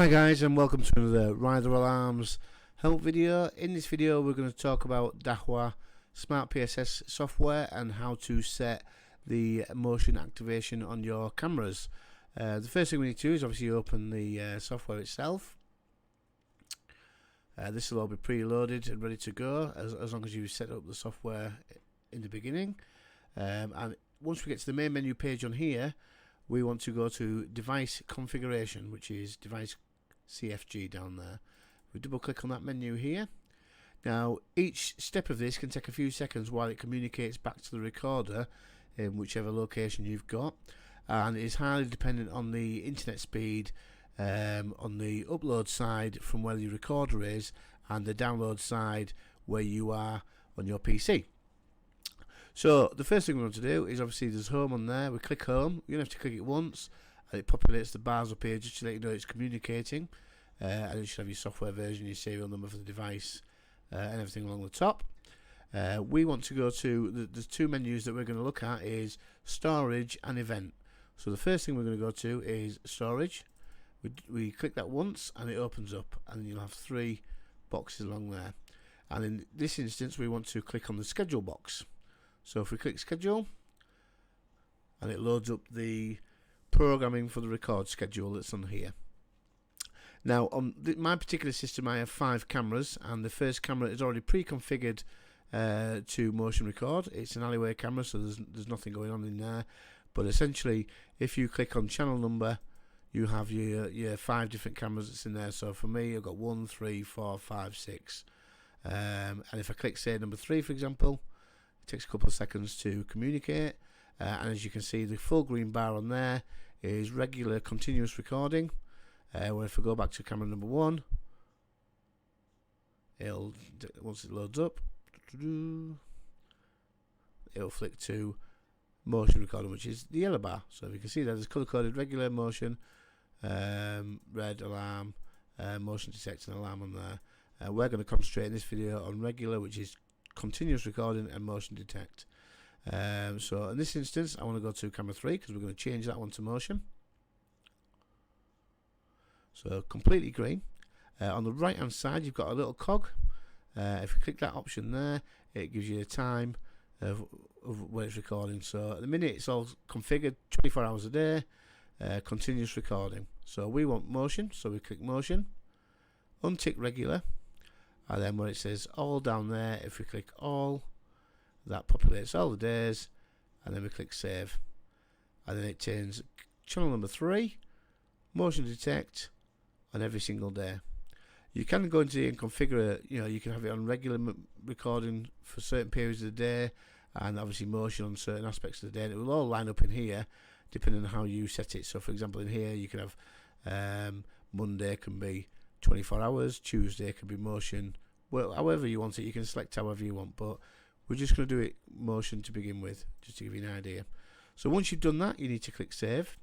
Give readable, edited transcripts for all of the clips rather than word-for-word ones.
Hi guys, and welcome to another Rider Alarms help video. In this video we're going to talk about Dahua Smart PSS software and how to set the motion activation on your cameras. The first thing we need to do is obviously open the software itself. This will all be preloaded and ready to go as long as you set up the software in the beginning. And once we get to the main menu page on here, we want to go to device configuration, which is device CFG down there. We double click on that menu here. Now each step of this can take a few seconds while it communicates back to the recorder in whichever location you've got, and it is highly dependent on the internet speed on the upload side from where the recorder is and the download side where you are on your PC. So the first thing we want to do is, obviously there's home on there. We click home. You have to click it once and it populates the bars up here just to let you know it's communicating, and it should have your software version, your serial number for the device, and everything along the top. We want to go to the two menus that we're going to look at is storage and event. So the first thing we're going to go to is storage. We click that once and it opens up, and then you'll have three boxes along there, and in this instance we want to click on the schedule box. So if we click schedule, and it loads up the programming for the record schedule that's on here. Now on my particular system I have 5 cameras, and the first camera is already pre-configured to motion record. It's an alleyway camera, so there's nothing going on in there, but essentially if you click on channel number you have your 5 different cameras that's in there. So for me I've got 1, 3, 4, 5, 6, and if I click say number 3 for example, it takes a couple of seconds to communicate, and as you can see the full green bar on there is regular continuous recording. Where if I go back to camera number 1, once it loads up, it'll flick to motion recording, which is the yellow bar. So if you can see there's color coded regular, motion, red, alarm, motion detect and alarm on there. We're going to concentrate in this video on regular, which is continuous recording, and motion detect. So in this instance I want to go to camera 3 because we're going to change that one to motion. So completely green. On the right hand side you've got a little cog. If you click that option there, it gives you a time of when it's recording. So at the minute it's all configured 24 hours a day, continuous recording. So we want motion, so we click motion, untick regular, and then where it says all down there, if we click all, that populates all the days, and then we click save, and then it turns channel number 3 motion detect on every single day. You can go into here and configure it, you can have it on regular recording for certain periods of the day, and obviously motion on certain aspects of the day, and it will all line up in here depending on how you set it. So for example in here you can have Monday can be 24 hours, Tuesday can be motion, well, however you want it. You can select however you want, but we're just going to do it motion to begin with, just to give you an idea. So once you've done that you need to click save,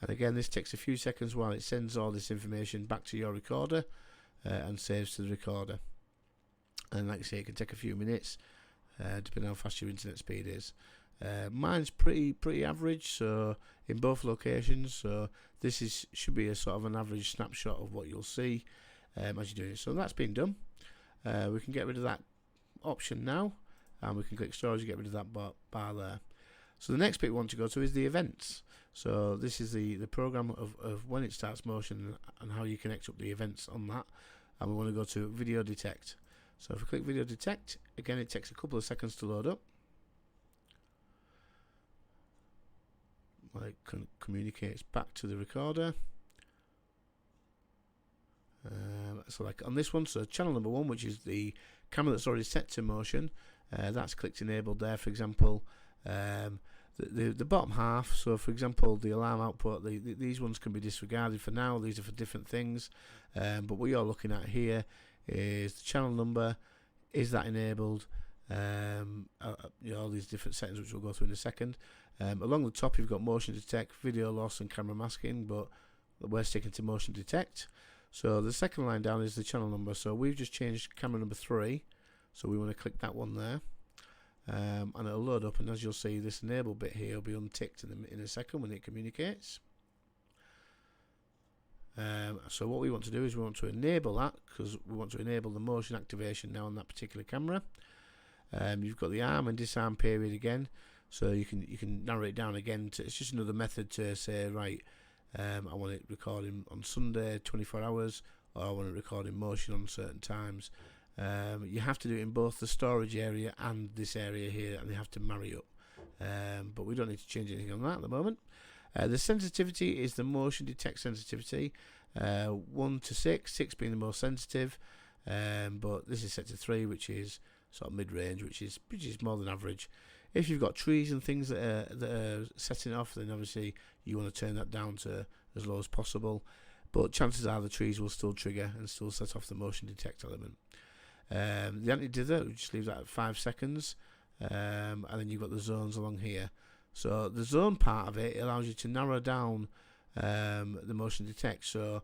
and again this takes a few seconds while it sends all this information back to your recorder and saves to the recorder. And like I say, it can take a few minutes depending on how fast your internet speed is. Mine's pretty average, so in both locations, so this should be a sort of an average snapshot of what you'll see as you're doing it. So that's been done. We can get rid of that option now, and we can click storage and get rid of that bar there. So the next bit we want to go to is the events. So this is the program of when it starts motion and how you connect up the events on that, and we want to go to video detect. So if we click video detect, again it takes a couple of seconds to load up. It communicates back to the recorder. So like on this one, so channel number 1, which is the camera that's already set to motion, that's clicked enabled there. For example, the bottom half, so for example the alarm output, these ones can be disregarded for now, these are for different things, but what you're looking at here is the channel number, is that enabled, all these different settings which we'll go through in a second. Along the top you've got motion detect, video loss and camera masking, but we're sticking to motion detect. So the second line down is the channel number, so we've just changed camera number 3, so we want to click that one there, and it'll load up, and as you'll see this enable bit here will be unticked in a second when it communicates. So what we want to do is we want to enable that, because we want to enable the motion activation now on that particular camera. You've got the arm and disarm period again, so you can narrow it down again. It's just another method to say, right, I want it recording on Sunday 24 hours, or I want it recording motion on certain times. You have to do it in both the storage area and this area here, and they have to marry up. But we don't need to change anything on that at the moment. The sensitivity is the motion detect sensitivity, 1 to 6, 6 being the most sensitive, but this is set to 3, which is sort of mid-range, which is more than average. If you've got trees and things that are setting off, then obviously you want to turn that down to as low as possible, but chances are the trees will still trigger and still set off the motion detect element. The anti-dither, we just leave that at 5 seconds, and then you've got the zones along here. So the zone part of it allows you to narrow down the motion detect. So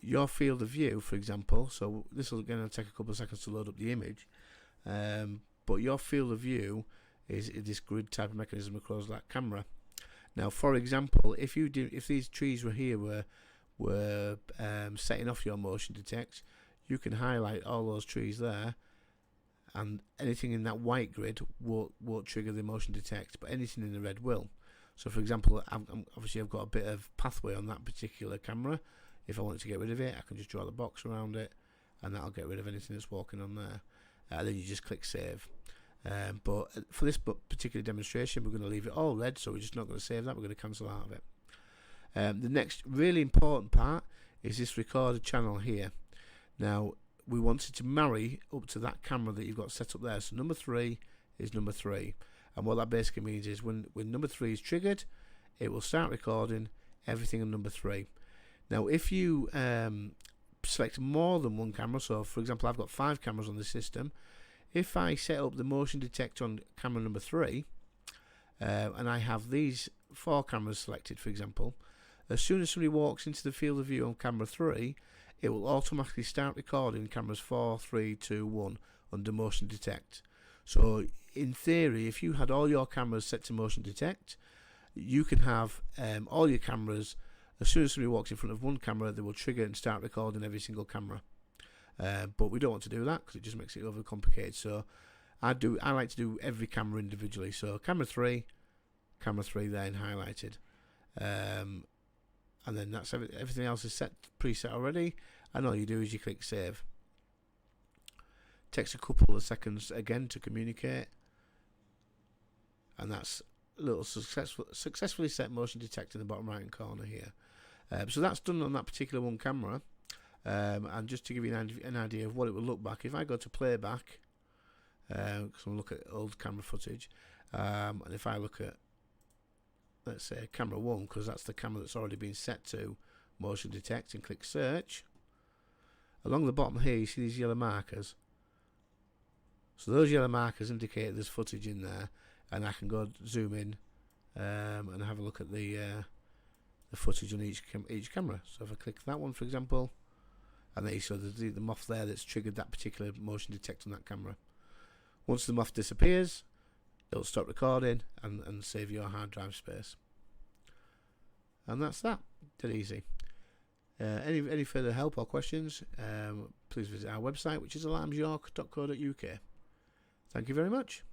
your field of view, for example, so this will going to take a couple of seconds to load up the image, but your field of view is this grid type of mechanism across that camera. Now, for example, if these trees were here were setting off your motion detect, you can highlight all those trees there, and anything in that white grid won't trigger the motion detect, but anything in the red will. So for example, obviously I've got a bit of pathway on that particular camera. If I wanted to get rid of it, I can just draw the box around it, and that'll get rid of anything that's walking on there. Then you just click save. But for this particular demonstration, we're going to leave it all red, so we're just not going to save that. We're going to cancel out of it. The next really important part is this recorder channel here. Now, we want it to marry up to that camera that you've got set up there. So number 3 is number 3, and what that basically means is when number 3 is triggered, it will start recording everything on number 3. Now, if you select more than one camera, so for example I've got 5 cameras on the system, if I set up the motion detect on camera number 3, and I have these 4 cameras selected, for example, as soon as somebody walks into the field of view on camera 3, it will automatically start recording cameras 4, 3, 2, 1 under motion detect. So in theory, if you had all your cameras set to motion detect, you can have all your cameras, as soon as somebody walks in front of one camera, they will trigger and start recording every single camera. But we don't want to do that because it just makes it over complicated. So I like to do every camera individually. So camera 3 then highlighted. And then that's everything else is set preset already, and all you do is you click save. Takes a couple of seconds again to communicate, and that's a little successfully set motion detect in the bottom right hand corner here. So that's done on that particular one camera, and just to give you an idea of what it will look like, if I go to playback, because I'll look at old camera footage, and if I look at, let's say, camera 1, because that's the camera that's already been set to motion detect, and click search, along the bottom here you see these yellow markers. So those yellow markers indicate there's footage in there, and I can go zoom in and have a look at the footage on each camera. So if I click that one, for example, and then you saw the moth there that's triggered that particular motion detect on that camera. Once the moth disappears, it'll stop recording and save your hard drive space. And that's that. Dead easy. Any further help or questions, please visit our website, which is alarmsyork.co.uk. Thank you very much.